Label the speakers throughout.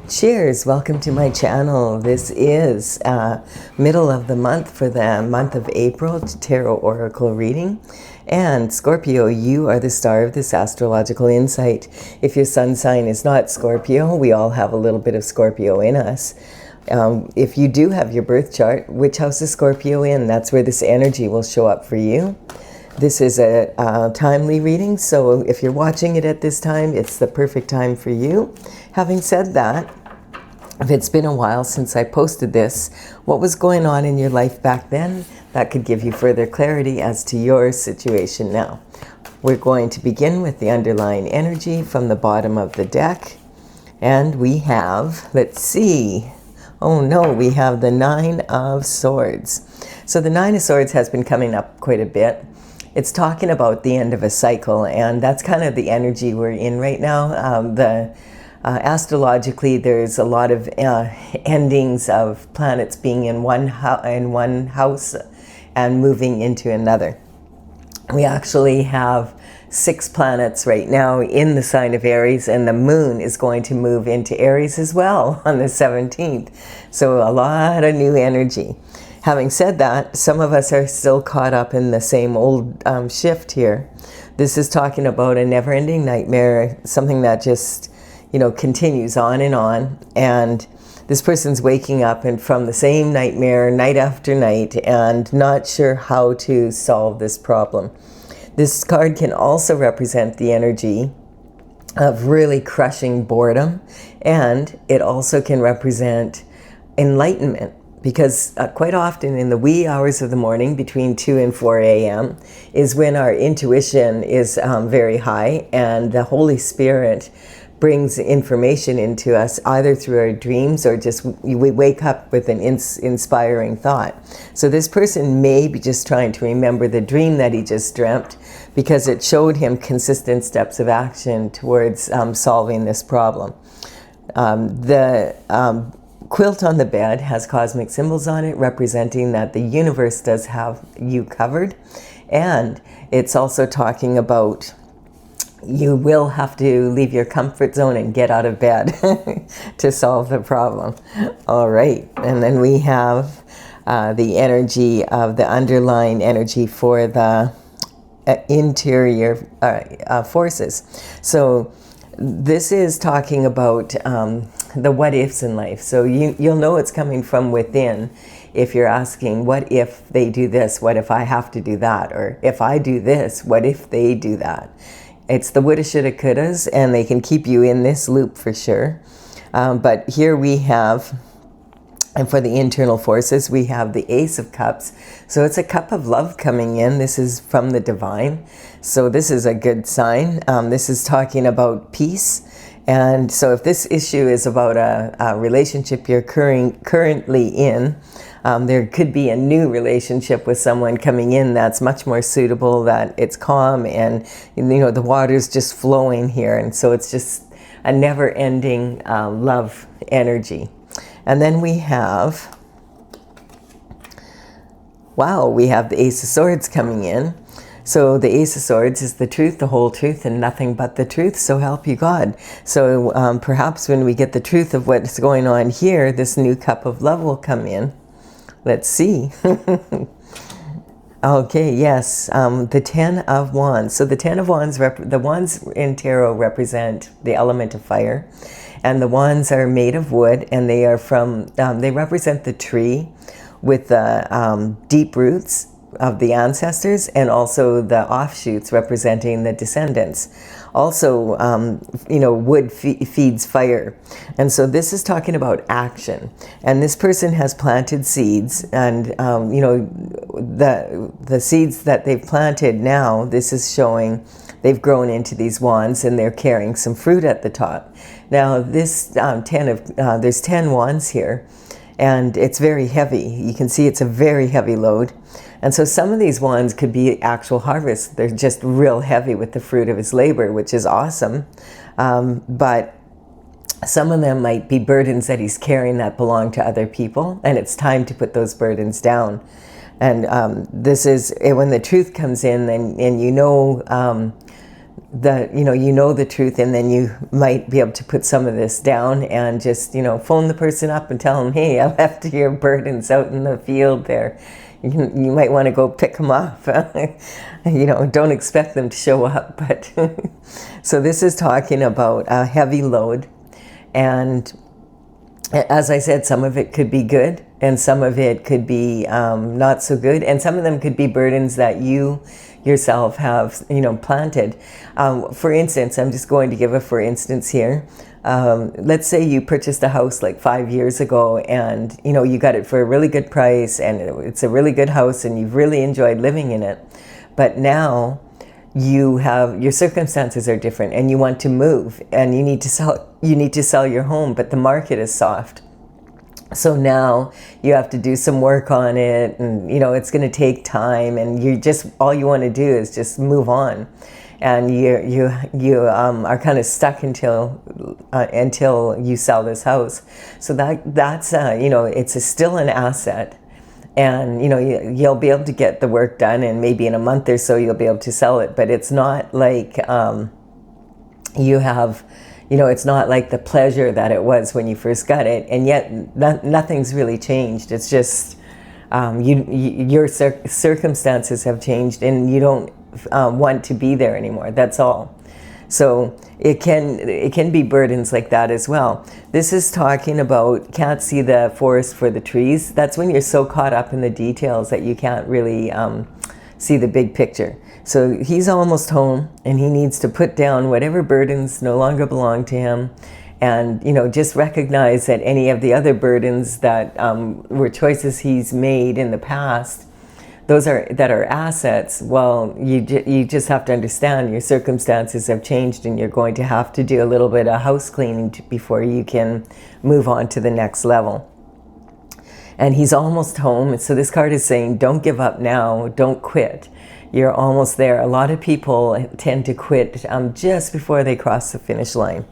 Speaker 1: Cheers, welcome to my channel. This is middle of the month for the month of April tarot oracle reading. And Scorpio, you are the star of this astrological insight. If your sun sign is not Scorpio, we all have a little bit of Scorpio in us. If you do have your birth chart, which house is Scorpio in? That's where this energy will show up for you. This is a timely reading, so if you're watching it at this time, it's the perfect time for you. Having said that, if it's been a while since I posted this, what was going on in your life back then? That could give you further clarity as to your situation now. We're going to begin with the underlying energy from the bottom of the deck. And we have, let's see, oh no, we have the Nine of Swords. So the Nine of Swords has been coming up quite a bit. It's talking about the end of a cycle, and that's kind of the energy we're in right now. Astrologically, there's a lot of endings of planets being in one house and moving into another. We actually have 6 planets right now in the sign of Aries, and the moon is going to move into Aries as well on the 17th. So a lot of new energy. Having said that, some of us are still caught up in the same old shift here. This is talking about a never-ending nightmare, something that just, continues on. And this person's waking up and from the same nightmare night after night and not sure how to solve this problem. This card can also represent the energy of really crushing boredom, and it also can represent enlightenment. Because quite often in the wee hours of the morning between 2 and 4 a.m. is when our intuition is very high, and the Holy Spirit brings information into us either through our dreams or just we wake up with an inspiring thought. So this person may be just trying to remember the dream that he just dreamt because it showed him consistent steps of action towards solving this problem. Quilt on the bed has cosmic symbols on it representing that the universe does have you covered, and it's also talking about you will have to leave your comfort zone and get out of bed to solve the problem. All right, and then we have the energy of the underlying energy for the interior forces. So this is talking about the what ifs in life. So you'll know it's coming from within if you're asking, what if they do this? What if I have to do that? Or if I do this, what if they do that? It's the woulda, shoulda, couldas, and they can keep you in this loop for sure. But here we have, and for the internal forces, we have the Ace of Cups. So it's a cup of love coming in. This is from the divine. So this is a good sign. This is talking about peace. And so if this issue is about a relationship you're currently in, there could be a new relationship with someone coming in that's much more suitable, that it's calm and, the water's just flowing here. And so it's just a never-ending love energy. And then we have, we have the Ace of Swords coming in. So the Ace of Swords is the truth, the whole truth, and nothing but the truth, so help you God. So perhaps when we get the truth of what's going on here, this new cup of love will come in. Let's see. Okay, yes, the 10 of Wands. So the 10 of Wands, the wands in tarot represent the element of fire. And the wands are made of wood, and they are from, they represent the tree with the deep roots of the ancestors, and also the offshoots representing the descendants. Also, wood feeds fire. And so this is talking about action. And this person has planted seeds, and, the seeds that they've planted now, this is showing they've grown into these wands, and they're carrying some fruit at the top. Now, this there's 10 wands here, and it's very heavy. You can see it's a very heavy load. And so some of these wands could be actual harvests. They're just real heavy with the fruit of his labor, which is awesome. But some of them might be burdens that he's carrying that belong to other people, and it's time to put those burdens down. And this is when the truth comes in, and you know the truth, and then you might be able to put some of this down and just, phone the person up and tell them, hey, I left your burdens out in the field there. You might want to go pick them up. Don't expect them to show up. But so this is talking about a heavy load. And as I said, some of it could be good and some of it could be not so good. And some of them could be burdens that you yourself have, planted. For instance, I'm just going to give a for instance here. Let's say you purchased a house like 5 years ago, and you got it for a really good price, and it's a really good house and you've really enjoyed living in it. But now your circumstances are different and you want to move and you need to sell your home, but the market is soft. So now you have to do some work on it, and it's going to take time, and all you want to do is just move on, and you are kind of stuck until you sell this house. So that's it's still an asset, and you'll be able to get the work done, and maybe in a month or so you'll be able to sell it. But it's not like it's not like the pleasure that it was when you first got it, and yet nothing's really changed. It's just your circumstances have changed, and you don't want to be there anymore. That's all. So it can be burdens like that as well. This is talking about can't see the forest for the trees. That's when you're so caught up in the details that you can't really see the big picture. So he's almost home, and he needs to put down whatever burdens no longer belong to him, and just recognize that any of the other burdens that were choices he's made in the past, those that are assets. Well, you just have to understand your circumstances have changed, and you're going to have to do a little bit of house cleaning before you can move on to the next level. And he's almost home. So this card is saying, don't give up now, don't quit. You're almost there. A lot of people tend to quit just before they cross the finish line.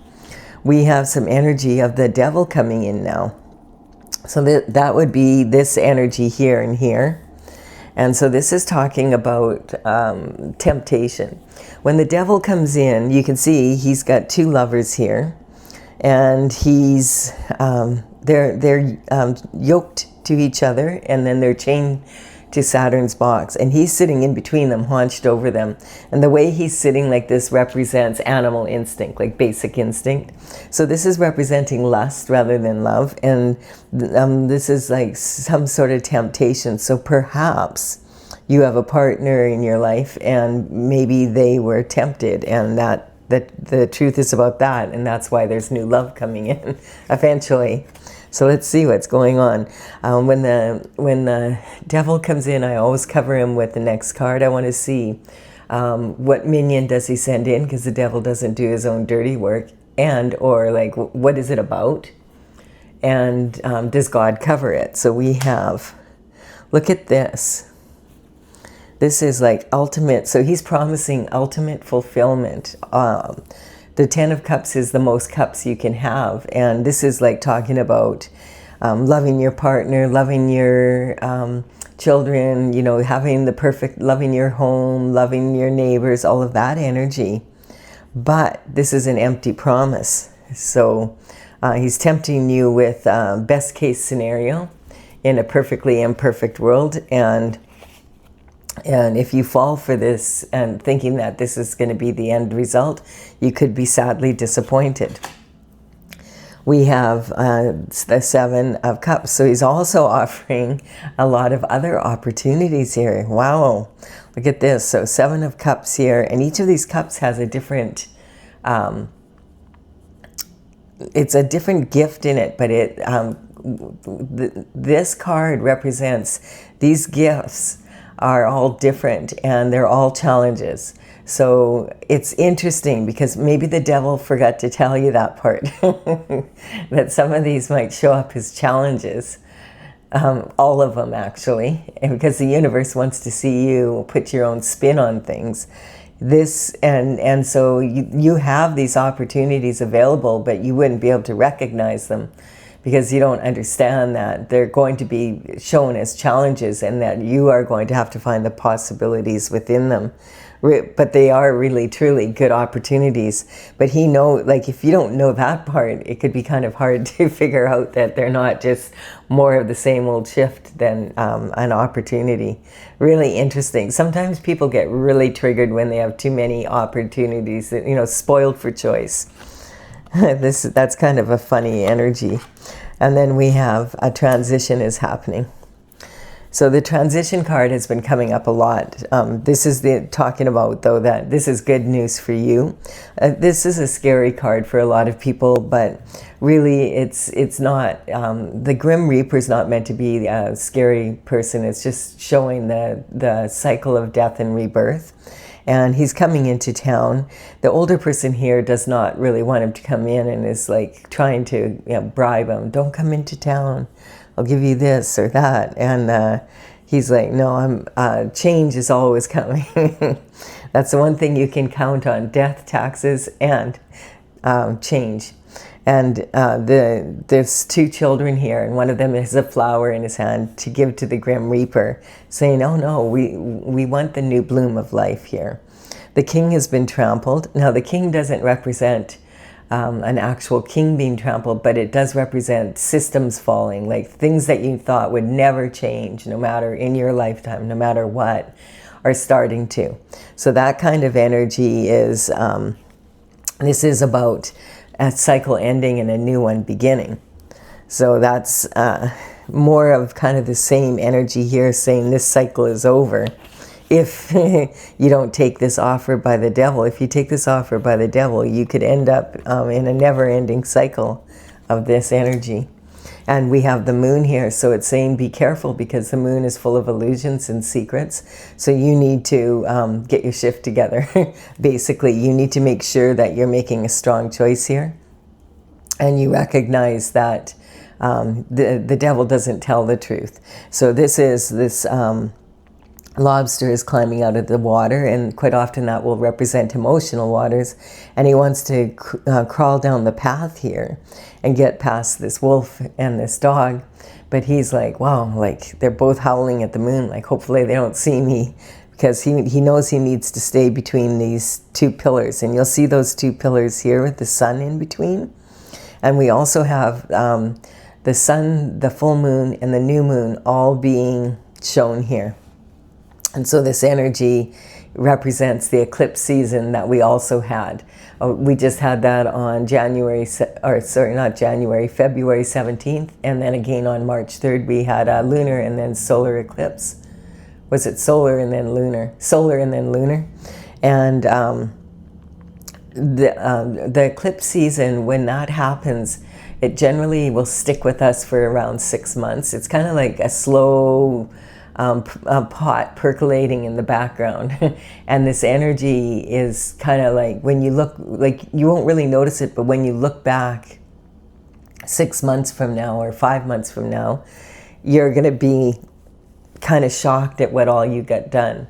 Speaker 1: We have some energy of the devil coming in now. So that would be this energy here and here. And so this is talking about temptation. When the devil comes in, you can see he's got two lovers here, and they're yoked to each other, and then they're chained to Saturn's box, and he's sitting in between them, hunched over them. And the way he's sitting like this represents animal instinct, like basic instinct. So this is representing lust rather than love, and this is like some sort of temptation. So perhaps you have a partner in your life, and maybe they were tempted, and that the truth is about that, and that's why there's new love coming in eventually. So let's see what's going on. When the devil comes in, I always cover him with the next card. I want to see what minion does he send in, because the devil doesn't do his own dirty work, or like what is it about, and does God cover it? So we have, look at this. This is like ultimate. So he's promising ultimate fulfillment. The 10 of Cups is the most cups you can have. And this is like talking about loving your partner, loving your children, having the perfect, loving your home, loving your neighbors, all of that energy. But this is an empty promise. So he's tempting you with best case scenario in a perfectly imperfect world. And if you fall for this and thinking that this is going to be the end result, you could be sadly disappointed. We have the 7 of Cups. So he's also offering a lot of other opportunities here. Wow. Look at this. So 7 of Cups here. And each of these cups has a different, it's a different gift in it. But this card represents these gifts are all different, and they're all challenges. So it's interesting because maybe the devil forgot to tell you that part, that some of these might show up as challenges, all of them actually, because the universe wants to see you put your own spin on things. And so you have these opportunities available, but you wouldn't be able to recognize them, because you don't understand that they're going to be shown as challenges, and that you are going to have to find the possibilities within them but they are really, truly good opportunities. But he like if you don't know that part, it could be kind of hard to figure out that they're not just more of the same old shift than an opportunity. Really interesting. Sometimes people get really triggered when they have too many opportunities, spoiled for choice. That's kind of a funny energy. And then we have a transition is happening. So the transition card has been coming up a lot. This is talking about, though, that this is good news for you. This is a scary card for a lot of people, but really it's not. The Grim Reaper is not meant to be a scary person. It's just showing the cycle of death and rebirth. And he's coming into town. The older person here does not really want him to come in and is like trying to bribe him. Don't come into town. I'll give you this or that. And he's like, no, change is always coming. That's the one thing you can count on: death, taxes, and change. And there's two children here, and one of them has a flower in his hand to give to the Grim Reaper, saying, oh no, we want the new bloom of life here. The king has been trampled. Now, the king doesn't represent an actual king being trampled, but it does represent systems falling, like things that you thought would never change, no matter in your lifetime, no matter what, are starting to. So that kind of energy is, this is about a cycle ending and a new one beginning. So that's more of kind of the same energy here, saying this cycle is over. If you don't take this offer by the devil, if you take this offer by the devil, you could end up in a never-ending cycle of this energy. And we have the moon here, so it's saying be careful, because the moon is full of illusions and secrets. So you need to get your shift together. Basically, you need to make sure that you're making a strong choice here. And you recognize that the devil doesn't tell the truth. So this lobster is climbing out of the water, and quite often that will represent emotional waters, and he wants to crawl down the path here and get past this wolf and this dog. But he's like, wow, like they're both howling at the moon, like hopefully they don't see me, because he knows he needs to stay between these two pillars. And you'll see those two pillars here with the sun in between. And we also have the sun, the full moon, and the new moon all being shown here. And so this energy represents the eclipse season that we also had. We just had that on February 17th, and then again on March 3rd we had a lunar and then solar eclipse. Was it solar and then lunar? Solar and then lunar. And the eclipse season, when that happens, it generally will stick with us for around 6 months. It's kind of like a slow pot percolating in the background. And this energy is kind of like, when you look, like you won't really notice it, but when you look back 6 months from now or 5 months from now, you're going to be kind of shocked at what all you got done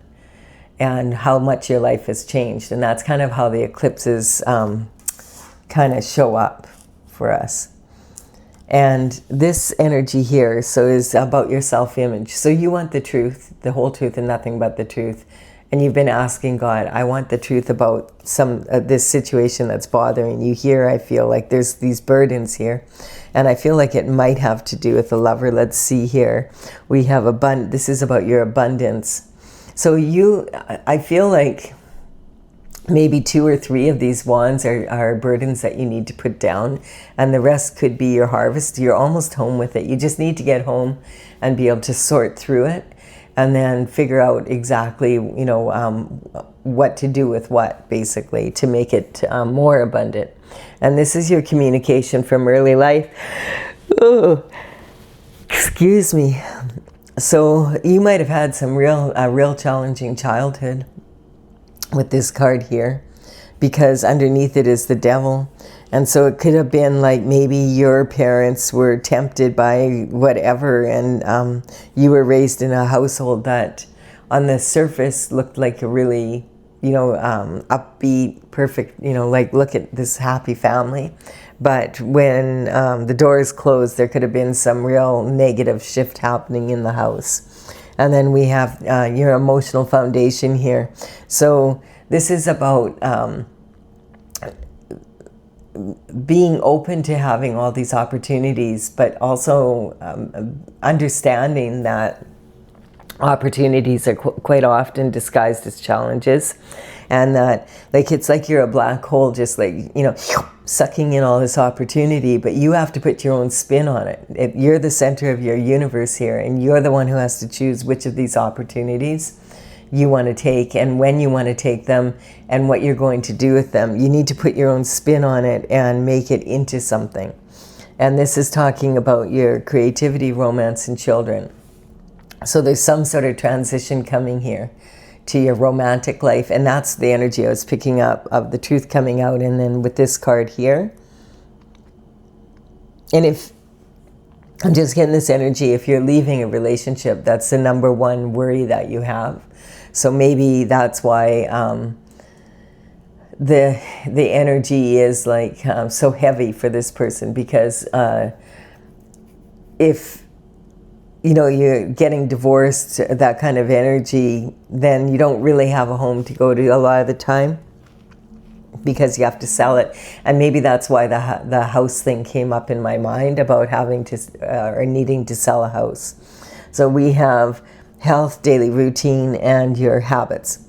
Speaker 1: and how much your life has changed. And that's kind of how the eclipses kind of show up for us. And this energy here, so is about your self-image. So you want the truth, the whole truth and nothing but the truth. And you've been asking God, I want the truth about this situation that's bothering you here. I feel like there's these burdens here. And I feel like it might have to do with the lover. Let's see here. We have this is about your abundance. So I feel like maybe 2 or 3 of these wands are burdens that you need to put down, and the rest could be your harvest. You're almost home with it. You just need to get home and be able to sort through it, and then figure out exactly, what to do with what, basically, to make it more abundant. And this is your communication from early life. Oh, excuse me. So you might have had some real challenging childhood with this card here, because underneath it is the devil. And so it could have been like maybe your parents were tempted by whatever, and you were raised in a household that on the surface looked like a really, upbeat, perfect, like look at this happy family. But when the doors closed, there could have been some real negative shift happening in the house. And then we have your emotional foundation here. So this is about being open to having all these opportunities, but also understanding that opportunities are quite often disguised as challenges, and that it's like you're a black hole, just sucking in all this opportunity, but you have to put your own spin on it. You're the center of your universe here, and you're the one who has to choose which of these opportunities you want to take and when you want to take them and what you're going to do with them. You need to put your own spin on it and make it into something. And this is talking about your creativity, romance, and children. So there's some sort of transition coming here to your romantic life, and that's the energy I was picking up of the truth coming out. And then with this card here, and if I'm just getting this energy, if you're leaving a relationship, that's the number one worry that you have. So maybe that's why the energy is so heavy for this person, because if you're getting divorced, that kind of energy, then you don't really have a home to go to a lot of the time, because you have to sell it. And maybe that's why the house thing came up in my mind, about having to or needing to sell a house. So we have health, daily routine, and your habits.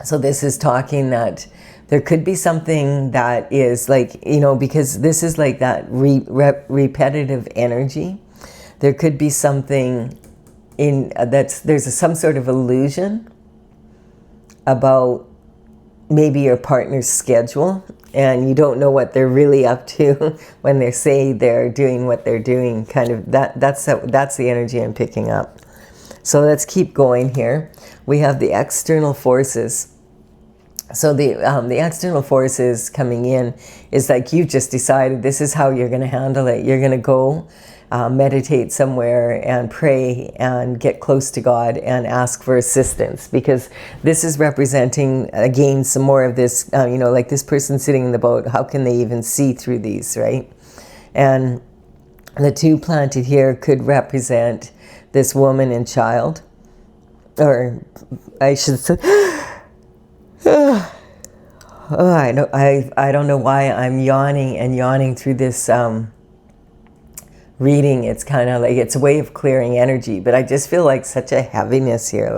Speaker 1: So this is talking that there could be something that is because this is like that repetitive energy. There could be something in there's some sort of illusion about maybe your partner's schedule, and you don't know what they're really up to when they say they're doing what they're doing. Kind of that's the energy I'm picking up. So let's keep going here. We have the external forces. So the external forces coming in is like you've just decided this is how you're going to handle it. You're going to go meditate somewhere and pray and get close to God and ask for assistance, because this is representing, again, some more of this, like this person sitting in the boat, how can they even see through these, right? And the two planted here could represent this woman and child, or I should say, I don't know why I'm yawning through this reading. It's kind of like it's a way of clearing energy, but I just feel like such a heaviness here.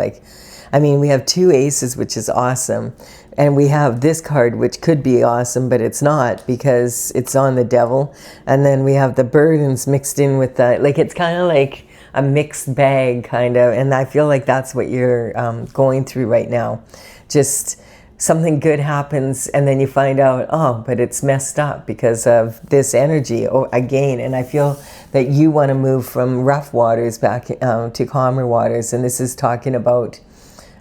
Speaker 1: We have two aces, which is awesome, and we have this card, which could be awesome, but it's not, because it's on the devil. And then we have the burdens mixed in with that. It's kind of like a mixed bag, kind of, and I feel like that's what you're going through right now. Just something good happens, and then you find out, oh, but it's messed up because of this energy again. And I feel that you want to move from rough waters back to calmer waters. And this is talking about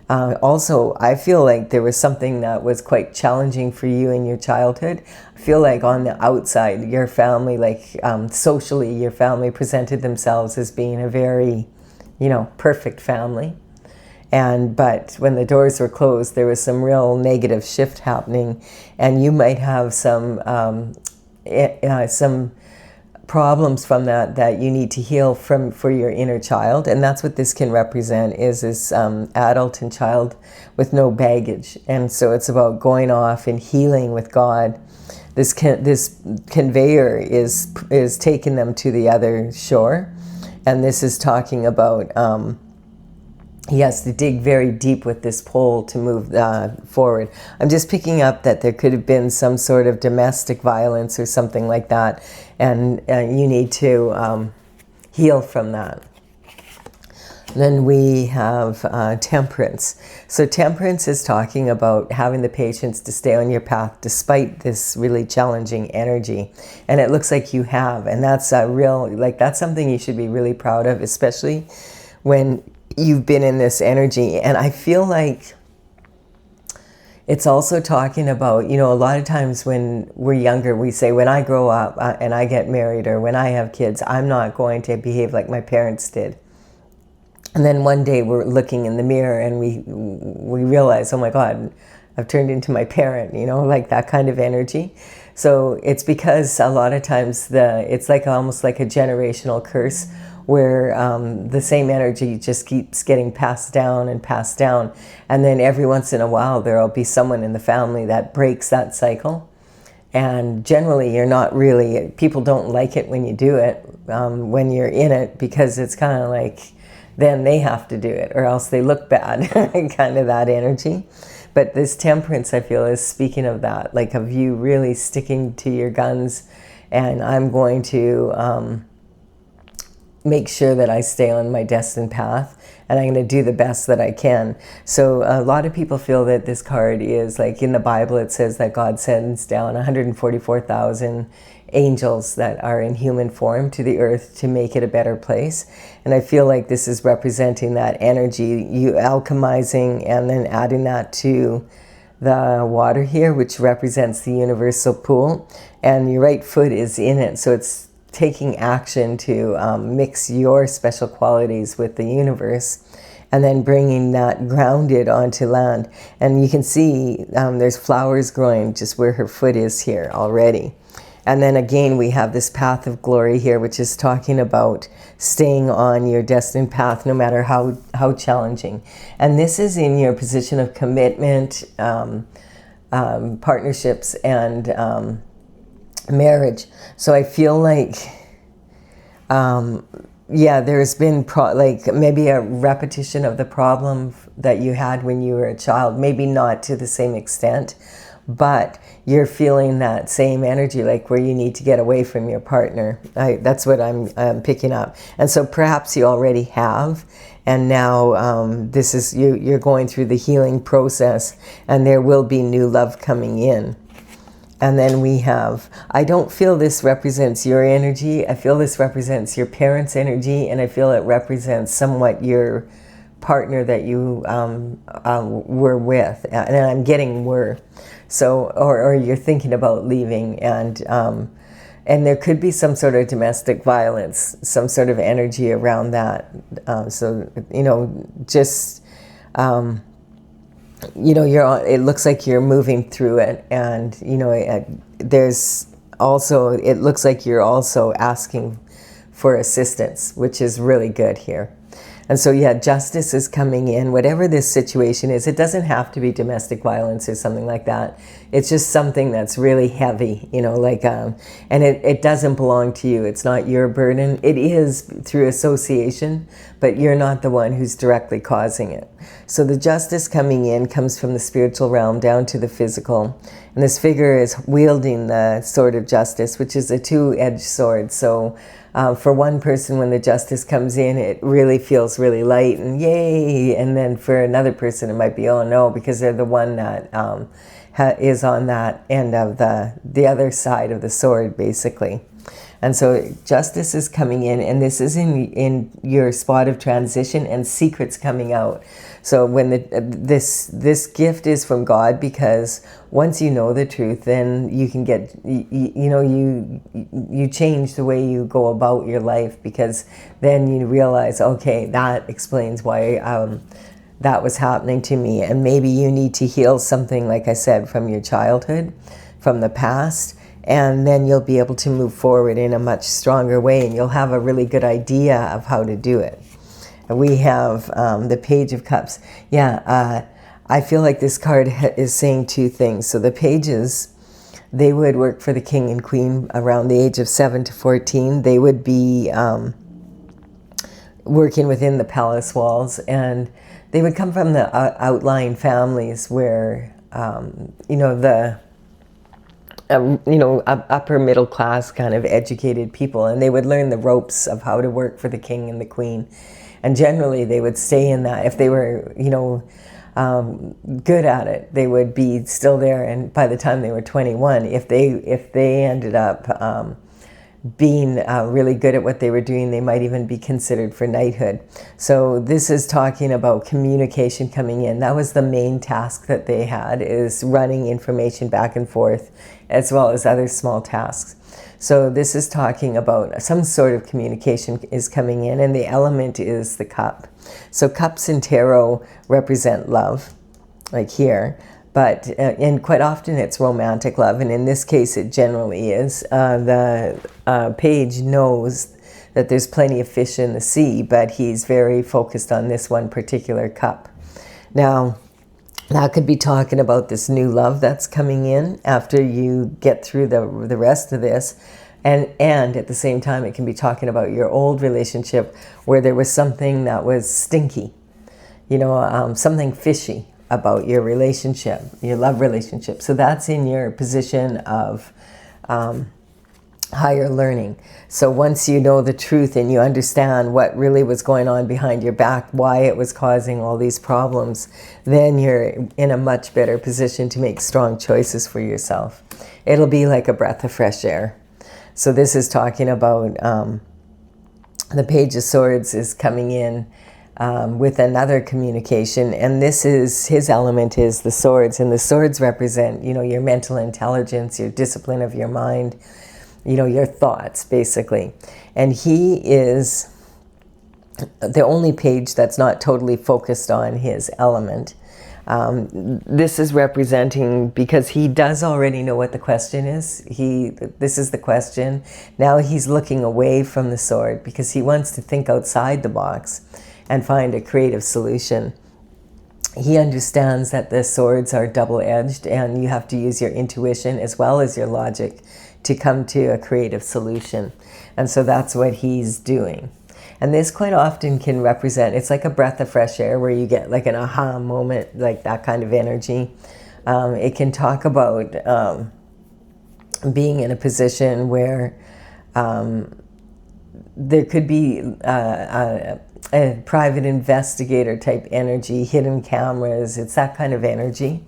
Speaker 1: also, I feel like there was something that was quite challenging for you in your childhood. I feel like on the outside, your family, socially, your family presented themselves as being a very, perfect family. But when the doors were closed, there was some real negative shift happening, and you might have some problems from that you need to heal for your inner child. And that's what this can represent, is this adult and child with no baggage. And so it's about going off and healing with God. This conveyor is taking them to the other shore, and this is talking about he has to dig very deep with this pole to move forward. I'm just picking up that there could have been some sort of domestic violence or something like that, and you need to heal from that. Then we have temperance. So temperance is talking about having the patience to stay on your path despite this really challenging energy. And it looks like you have, and that's that's something you should be really proud of, especially when you've been in this energy. And I feel like it's also talking about, a lot of times when we're younger, we say, when I grow up and I get married, or when I have kids, I'm not going to behave like my parents did. And then one day we're looking in the mirror and we realize, oh my God, I've turned into my parent, that kind of energy. So it's because a lot of times it's almost like a generational curse, where the same energy just keeps getting passed down and passed down. And then every once in a while, there'll be someone in the family that breaks that cycle. And generally, you're not really, people don't like it when you do it, when you're in it, because it's kind of like, then they have to do it, or else they look bad, kind of that energy. But this temperance, I feel, is speaking of that, like of you really sticking to your guns, and I'm going to make sure that I stay on my destined path, and I'm going to do the best that I can. So a lot of people feel that this card is like, in the Bible it says that God sends down 144,000 angels that are in human form to the earth to make it a better place. And I feel like this is representing that energy, you alchemizing and then adding that to the water here, which represents the universal pool, and your right foot is in it, so it's taking action to mix your special qualities with the universe, and then bringing that grounded onto land. And you can see there's flowers growing just where her foot is here already. And then again, we have this path of glory here, which is talking about staying on your destined path no matter how challenging. And this is in your position of commitment, partnerships, and marriage. So I feel like, yeah, there's been like maybe a repetition of the problem that you had when you were a child, maybe not to the same extent, but you're feeling that same energy, like where you need to get away from your partner. That's what I'm picking up. And so perhaps you already have, and now this is you're going through the healing process, and there will be new love coming in. And then we have, I don't feel this represents your energy. I feel this represents your parents' energy, and I feel it represents somewhat your partner that you were with. And I'm getting were. So, or you're thinking about leaving, and there could be some sort of domestic violence, some sort of energy around that. So, you know, just... you know, it looks like you're moving through it, and you know, there's also, it looks like you're also asking for assistance, which is really good here. And so, yeah, justice is coming in. Whatever this situation is, it doesn't have to be domestic violence or something like that. It's just something that's really heavy, you know, like, and it doesn't belong to you. It's not your burden. It is through association, but you're not the one who's directly causing it. So the justice coming in comes from the spiritual realm down to the physical. And this figure is wielding the sword of justice, which is a two-edged sword. So for one person, when the justice comes in, it really feels really light and yay. And then for another person, it might be, oh no, because they're the one that is on that end of the other side of the sword, basically. And so justice is coming in, and this is in your spot of transition, and secrets coming out. So when this gift is from God, because once you know the truth, then you can get, you know, you change the way you go about your life, because then you realize, okay, that explains why that was happening to me. And maybe you need to heal something, like I said, from your childhood, from the past, and then you'll be able to move forward in a much stronger way, and you'll have a really good idea of how to do it. We have the Page of Cups. Yeah, I feel like this card is saying two things. So the pages, they would work for the king and queen around the age of 7 to 14. They would be working within the palace walls, and they would come from the outlying families where, you know, the upper middle class kind of educated people, and they would learn the ropes of how to work for the king and the queen. And generally they would stay in that. If they were, you know, good at it, they would be still there, and by the time they were 21, if they ended up being really good at what they were doing, they might even be considered for knighthood. So this is talking about communication coming in. That was the main task that they had, is running information back and forth, as well as other small tasks. So this is talking about some sort of communication is coming in, and the element is the cup. So cups in tarot represent love, like here. But, and quite often it's romantic love, and in this case it generally is. The page knows that there's plenty of fish in the sea, but he's very focused on this one particular cup. Now, that could be talking about this new love that's coming in after you get through the rest of this. And at the same time, it can be talking about your old relationship where there was something that was stinky, you know, something fishy about your relationship, your love relationship. So that's in your position of higher learning. So once you know the truth and you understand what really was going on behind your back, why it was causing all these problems, then you're in a much better position to make strong choices for yourself. It'll be like a breath of fresh air. So this is talking about the Page of Swords is coming in with another communication, and this is his element is the swords, and the swords represent, you know, your mental intelligence, your discipline of your mind, you know, your thoughts basically. And he is the only page that's not totally focused on his element. This is representing, because he does already know what the question is. This is the question. Now he's looking away from the sword because he wants to think outside the box and find a creative solution. He understands that the swords are double-edged and you have to use your intuition as well as your logic to come to a creative solution. And so that's what he's doing. And this quite often can represent, it's like a breath of fresh air where you get like an aha moment, like that kind of energy. It can talk about being in a position where there could be a private investigator type energy, hidden cameras, it's that kind of energy.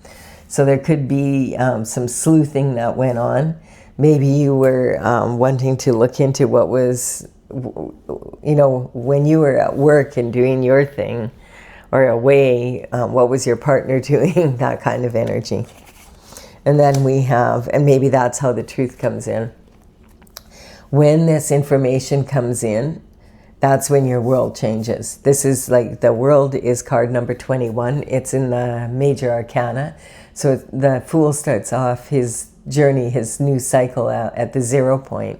Speaker 1: So there could be some sleuthing that went on. Maybe you were wanting to look into what was, you know, when you were at work and doing your thing or away, what was your partner doing, that kind of energy. And then we have, and maybe that's how the truth comes in. When this information comes in, that's when your world changes. This is like, the world is card number 21. It's in the major arcana. So the Fool starts off his journey, his new cycle at the 0 point.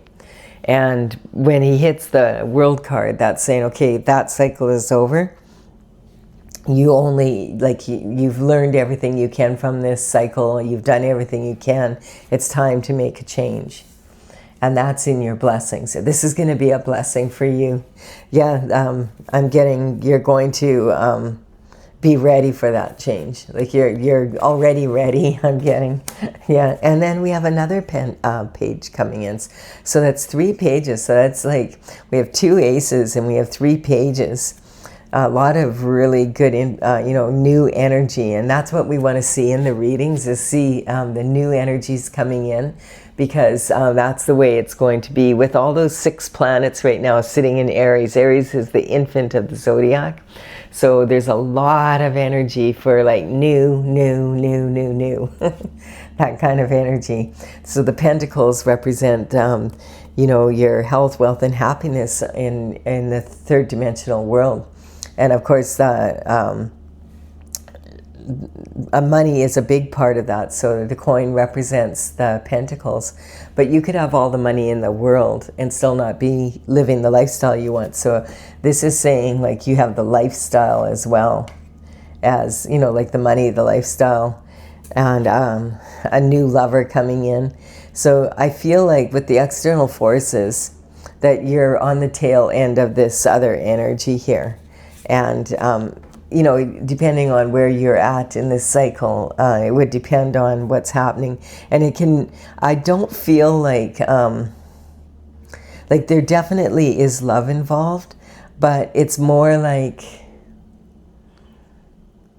Speaker 1: And when he hits the world card, that's saying, okay, that cycle is over. You only, like, you've learned everything you can from this cycle. You've done everything you can. It's time to make a change. And that's in your blessings. So this is going to be a blessing for you. Yeah, I'm getting, you're going to be ready for that change. Like you're already ready, I'm getting. Yeah, and then we have another page coming in. So that's 3 pages. So that's like, we have 2 aces and we have 3 pages. A lot of really good, you know, new energy. And that's what we want to see in the readings, is see the new energies coming in. Because that's the way it's going to be with all those 6 planets right now sitting in Aries. Aries is the infant of the zodiac. So there's a lot of energy for like new. That kind of energy. So the pentacles represent, you know, your health, wealth, and happiness in the 3rd dimensional world. And of course, money is a big part of that. So the coin represents the pentacles, but you could have all the money in the world and still not be living the lifestyle you want. So this is saying like you have the lifestyle as well as, you know, like the money, the lifestyle, and a new lover coming in. So I feel like with the external forces that you're on the tail end of this other energy here. And you know, depending on where you're at in this cycle, it would depend on what's happening. And it can, I don't feel like there definitely is love involved, but it's more like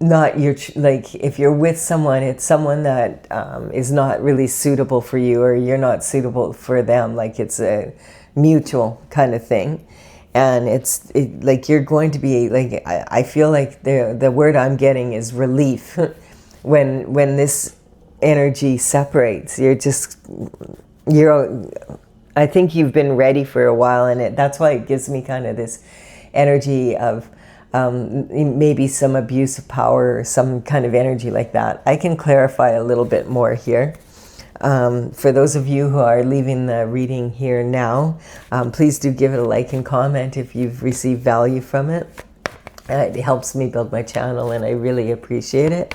Speaker 1: not your, like if you're with someone, it's someone that is not really suitable for you, or you're not suitable for them. Like it's a mutual kind of thing. And it's like you're going to be like, I feel like the word I'm getting is relief. when this energy separates, I think you've been ready for a while, and that's why it gives me kind of this energy of maybe some abuse of power or some kind of energy like that. I can clarify a little bit more here. For those of you who are leaving the reading here now, please do give it a like and comment if you've received value from it. It helps me build my channel and I really appreciate it.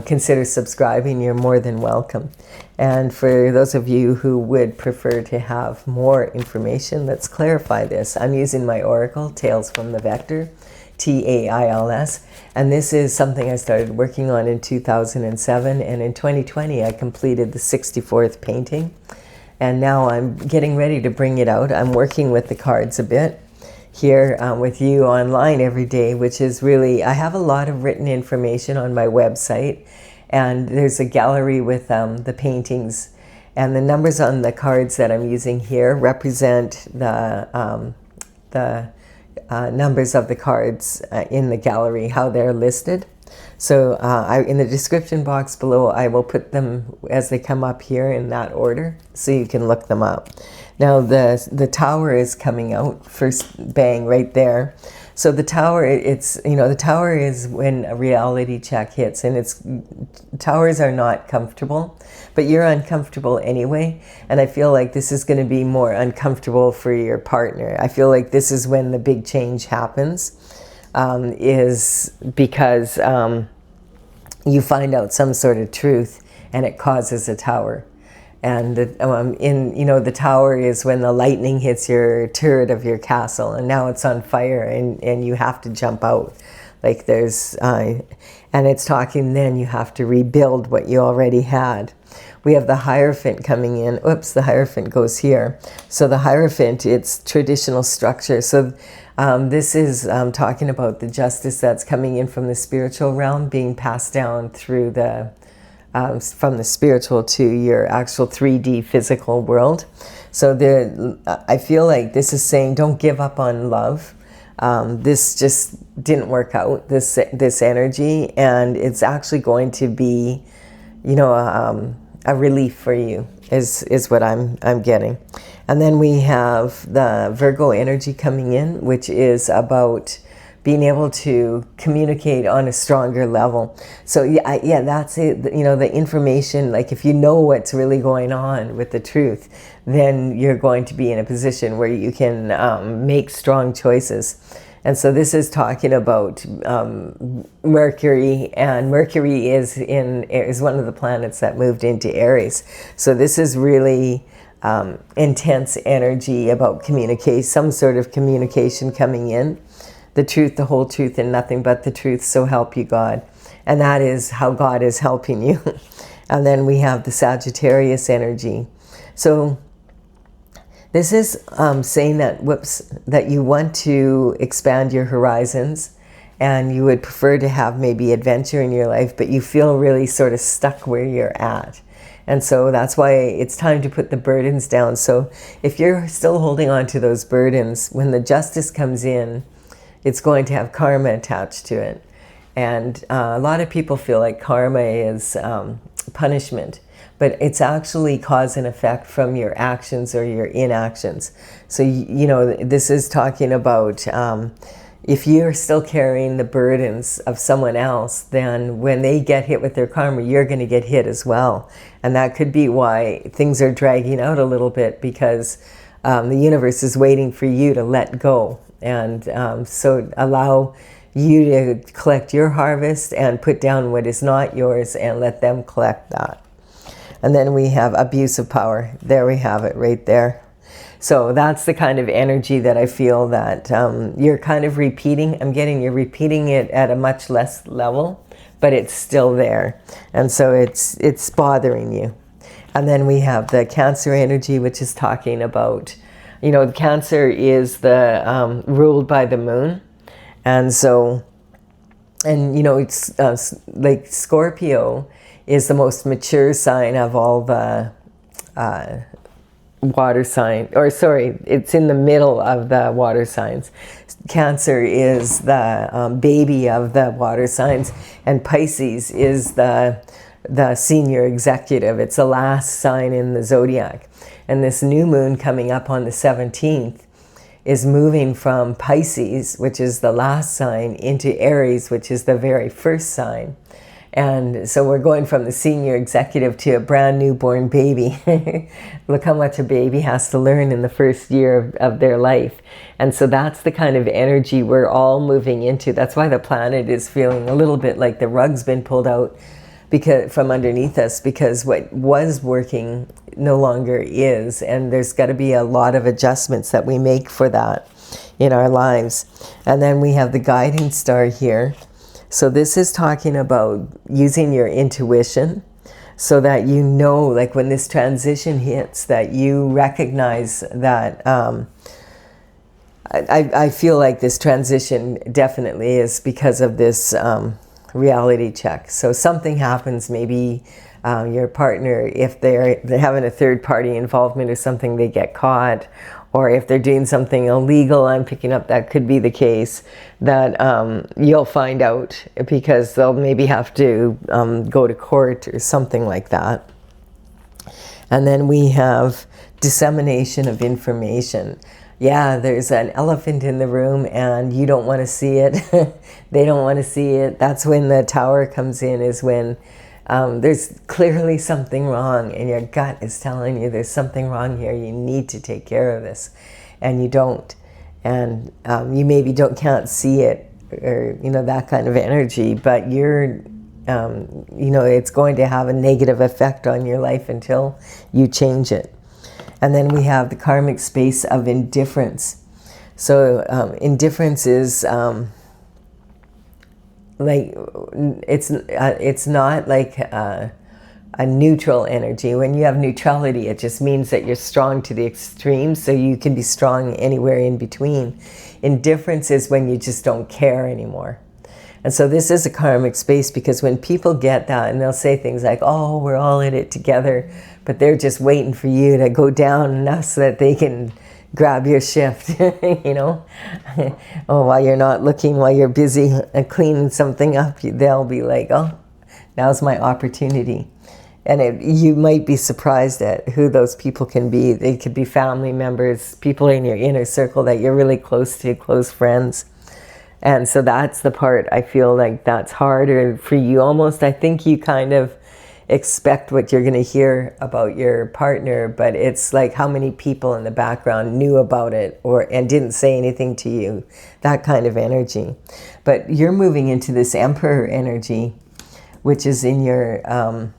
Speaker 1: Consider subscribing, you're more than welcome. And for those of you who would prefer to have more information, let's clarify this. I'm using my Oracle, Tales from the Vector, Tails, and this is something I started working on in 2007, and in 2020 I completed the 64th painting, and now I'm getting ready to bring it out. I'm working with the cards a bit here with you online every day, which is really, I have a lot of written information on my website, and there's a gallery with the paintings, and the numbers on the cards that I'm using here represent the numbers of the cards in the gallery, how they're listed. So in the description box below, I will put them as they come up here in that order, so you can look them up. Now the tower is coming out, first bang right there. So the tower, it's, you know, the tower is when a reality check hits, and towers are not comfortable, but you're uncomfortable anyway. And I feel like this is going to be more uncomfortable for your partner. I feel like this is when the big change happens, is because you find out some sort of truth and it causes a tower. And the tower is when the lightning hits your turret of your castle, and now it's on fire, and you have to jump out. Like there's, and it's talking then you have to rebuild what you already had. We have the Hierophant coming in. Oops, the Hierophant goes here. So the Hierophant, it's traditional structure. So this is talking about the justice that's coming in from the spiritual realm, being passed down through the from the spiritual to your actual 3D physical world. So I feel like this is saying, don't give up on love. This just didn't work out, this energy, and it's actually going to be, you know, a relief for you, is what I'm getting. And then we have the Virgo energy coming in, which is about being able to communicate on a stronger level. So yeah, that's it. You know, the information, like if you know what's really going on with the truth, then you're going to be in a position where you can make strong choices. And so this is talking about Mercury, and Mercury is one of the planets that moved into Aries. So this is really intense energy about communicate, some sort of communication coming in. The truth, the whole truth, and nothing but the truth, so help you God. And that is how God is helping you. And then we have the Sagittarius energy. So this is saying that, that you want to expand your horizons, and you would prefer to have maybe adventure in your life, but you feel really sort of stuck where you're at. And so that's why it's time to put the burdens down. So if you're still holding on to those burdens, when the justice comes in, it's going to have karma attached to it. And a lot of people feel like karma is punishment, but it's actually cause and effect from your actions or your inactions. So, you know, this is talking about if you're still carrying the burdens of someone else, then when they get hit with their karma, you're going to get hit as well. And that could be why things are dragging out a little bit, because the universe is waiting for you to let go. And so allow you to collect your harvest and put down what is not yours and let them collect that. And then we have abuse of power. There we have it right there. So that's the kind of energy that I feel that you're kind of repeating. I'm getting you're repeating it at a much less level, but it's still there. And so it's bothering you. And then we have the Cancer energy, which is talking about, you know, Cancer is the ruled by the moon. And so, and you know, it's like Scorpio is the most mature sign of all the water sign, or sorry, it's in the middle of the water signs. Cancer is the baby of the water signs, and Pisces is the senior executive. It's the last sign in the zodiac. And this new moon coming up on the 17th is moving from Pisces, which is the last sign, into Aries, which is the very first sign. And so we're going from the senior executive to a brand newborn baby. Look how much a baby has to learn in the first year of their life. And so that's the kind of energy we're all moving into. That's why the planet is feeling a little bit like the rug's been pulled out from underneath us, because what was working no longer is. And there's got to be a lot of adjustments that we make for that in our lives. And then we have the guiding star here. So this is talking about using your intuition so that you know, like when this transition hits, that you recognize that, I feel like this transition definitely is because of this reality check. So something happens, maybe your partner, if they're having a third party involvement or something, they get caught. Or if they're doing something illegal, I'm picking up that could be the case, that you'll find out because they'll maybe have to go to court or something like that. And then we have dissemination of information. Yeah, there's an elephant in the room and you don't want to see it. They don't want to see it. That's when the tower comes in, is when there's clearly something wrong and your gut is telling you there's something wrong here, you need to take care of this, and you don't, and you maybe can't see it, or that kind of energy, but you're it's going to have a negative effect on your life until you change it. And then we have the karmic space of indifference. So indifference is like it's not like a neutral energy. When you have neutrality, it just means that you're strong to the extreme, so you can be strong anywhere in between. Indifference is when you just don't care anymore. And so this is a karmic space, because when people get that, and they'll say things like, oh, we're all in it together, but they're just waiting for you to go down enough so that they can grab your shift, Oh, while you're not looking, while you're busy cleaning something up, they'll be like, oh, now's my opportunity. And you might be surprised at who those people can be. They could be family members, people in your inner circle that you're really close to, close friends. And so that's the part I feel like that's harder for you almost. I think you kind of expect what you're going to hear about your partner, but it's like how many people in the background knew about it and didn't say anything to you, that kind of energy. But you're moving into this emperor energy, which is in your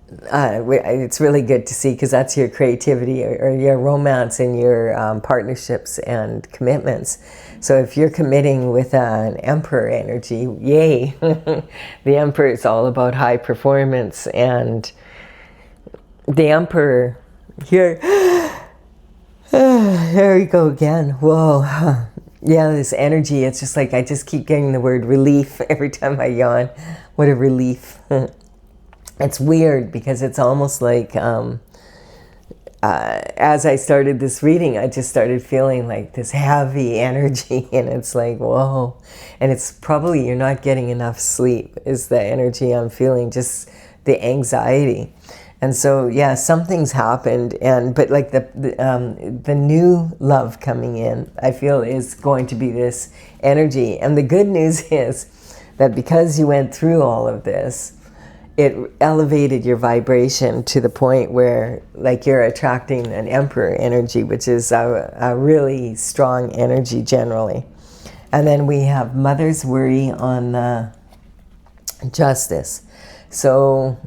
Speaker 1: it's really good to see, because that's your creativity or your romance and your partnerships and commitments. So if you're committing with an emperor energy, yay. The emperor is all about high performance, and the emperor here, there we go again. Whoa. Yeah, this energy, it's just like I just keep getting the word relief every time I yawn. What a relief. It's weird, because it's almost like as I started this reading, I just started feeling like this heavy energy, and it's like, whoa. And it's probably you're not getting enough sleep is the energy I'm feeling, just the anxiety. And so, yeah, something's happened, but like the new love coming in, I feel is going to be this energy. And the good news is that because you went through all of this, it elevated your vibration to the point where like you're attracting an emperor energy, which is a really strong energy generally. And then we have mother's worry on justice. So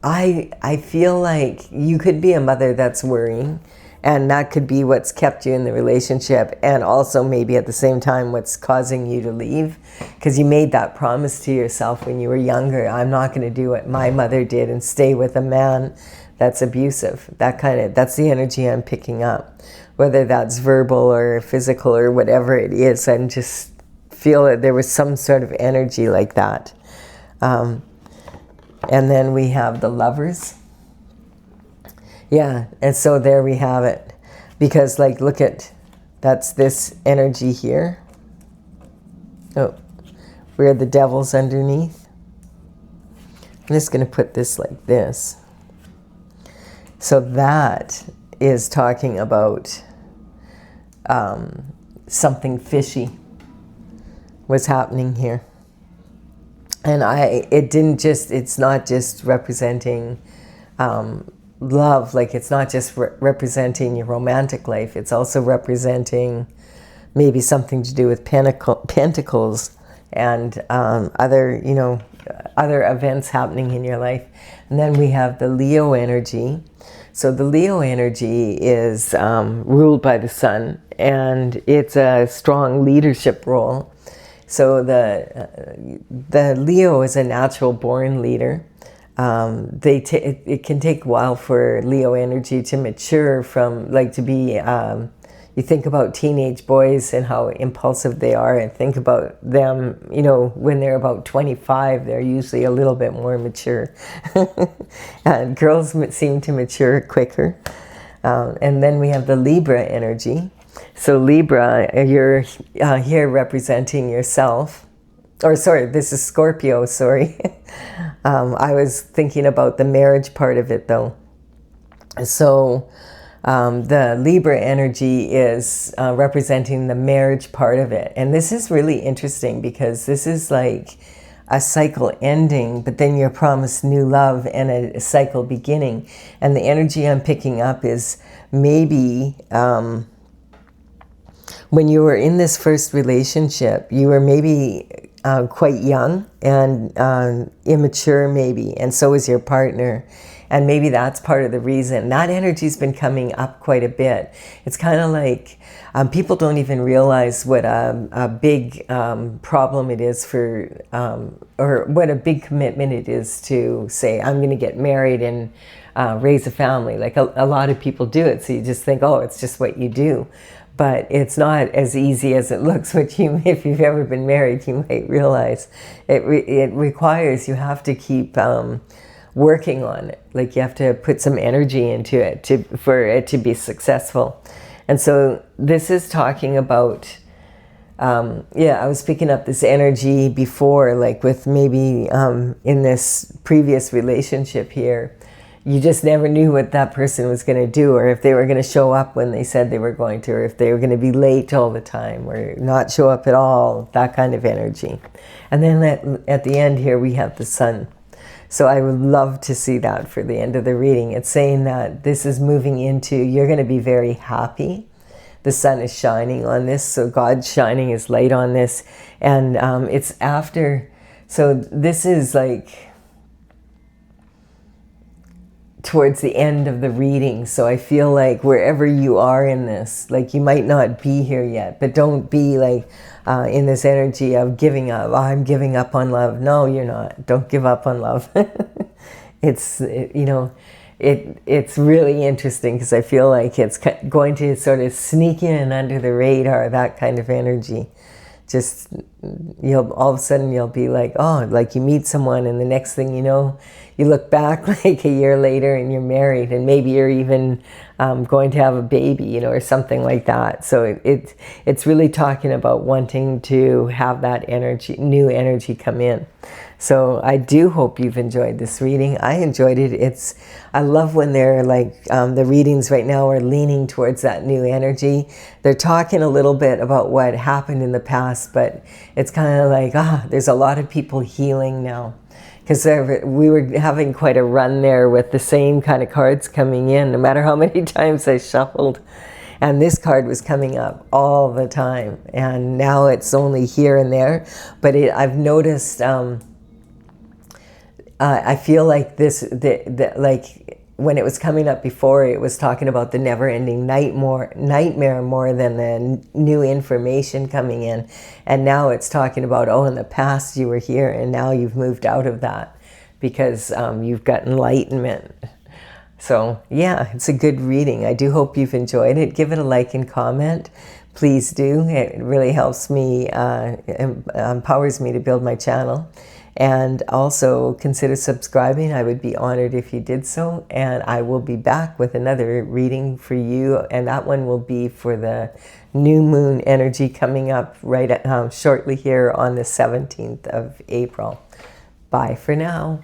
Speaker 1: I feel like you could be a mother that's worrying, and that could be what's kept you in the relationship, and also maybe at the same time what's causing you to leave, because you made that promise to yourself when you were younger. I'm not going to do what my mother did and stay with a man that's abusive. That's the energy I'm picking up, whether that's verbal or physical or whatever it is. I just feel that there was some sort of energy like that. And then we have the lovers. Yeah, and so there we have it. Because like, look at, that's this energy here. Oh, where the devil's underneath. I'm just going to put this like this. So that is talking about something fishy was happening here. And it's not just representing love, like it's not just representing your romantic life, it's also representing maybe something to do with pentacles and other, other events happening in your life. And then we have the Leo energy. So the Leo energy is ruled by the sun, and it's a strong leadership role. So the Leo is a natural born leader. It can take a while for Leo energy to mature from, like, to be, you think about teenage boys and how impulsive they are, and think about them, when they're about 25, they're usually a little bit more mature. And girls seem to mature quicker. And then we have the Libra energy. So Libra, you're here representing yourself. Or sorry, this is Scorpio, sorry. I was thinking about the marriage part of it though. So the Libra energy is representing the marriage part of it. And this is really interesting because this is like a cycle ending, but then you're promised new love and a cycle beginning. And the energy I'm picking up is maybe when you were in this first relationship, you were maybe quite young and immature maybe, and so is your partner. And maybe that's part of the reason. That energy's been coming up quite a bit. It's kind of like people don't even realize what a big problem it is for, or what a big commitment it is to say, I'm going to get married and raise a family. Like a lot of people do it, so you just think, oh, it's just what you do. But it's not as easy as it looks. If you've ever been married, you might realize it requires, you have to keep working on it. Like you have to put some energy into it for it to be successful. And so this is talking about, I was picking up this energy before, like with maybe in this previous relationship here, you just never knew what that person was going to do, or if they were going to show up when they said they were going to, or if they were going to be late all the time or not show up at all, that kind of energy. And then at the end here, we have the sun. So I would love to see that for the end of the reading. It's saying that this is moving into, you're going to be very happy. The sun is shining on this, so God's shining his light on this. And it's after, so this is like towards the end of the reading. So I feel like wherever you are in this, like you might not be here yet, but don't be like in this energy of giving up. Oh, I'm giving up on love. No, you're not. Don't give up on love. It's really interesting because I feel like it's going to sort of sneak in under the radar, that kind of energy. Just, all of a sudden you'll be like, oh, like you meet someone and the next thing you know, you look back like a year later and you're married, and maybe you're even going to have a baby, or something like that. So it's really talking about wanting to have that energy, new energy come in. So I do hope you've enjoyed this reading. I enjoyed it. I love when they're like, the readings right now are leaning towards that new energy. They're talking a little bit about what happened in the past, but it's kind of like, there's a lot of people healing now. Because we were having quite a run there with the same kind of cards coming in, no matter how many times I shuffled. And this card was coming up all the time. And now it's only here and there. But I've noticed, I feel like like when it was coming up before, it was talking about the never-ending nightmare more than the new information coming in. And now it's talking about, in the past you were here and now you've moved out of that because you've got enlightenment. So yeah, it's a good reading. I do hope you've enjoyed it. Give it a like and comment. Please do. It really helps me, empowers me to build my channel. And also consider subscribing. I would be honored if you did so. And I will be back with another reading for you. And that one will be for the new moon energy coming up shortly here on the 17th of April. Bye for now.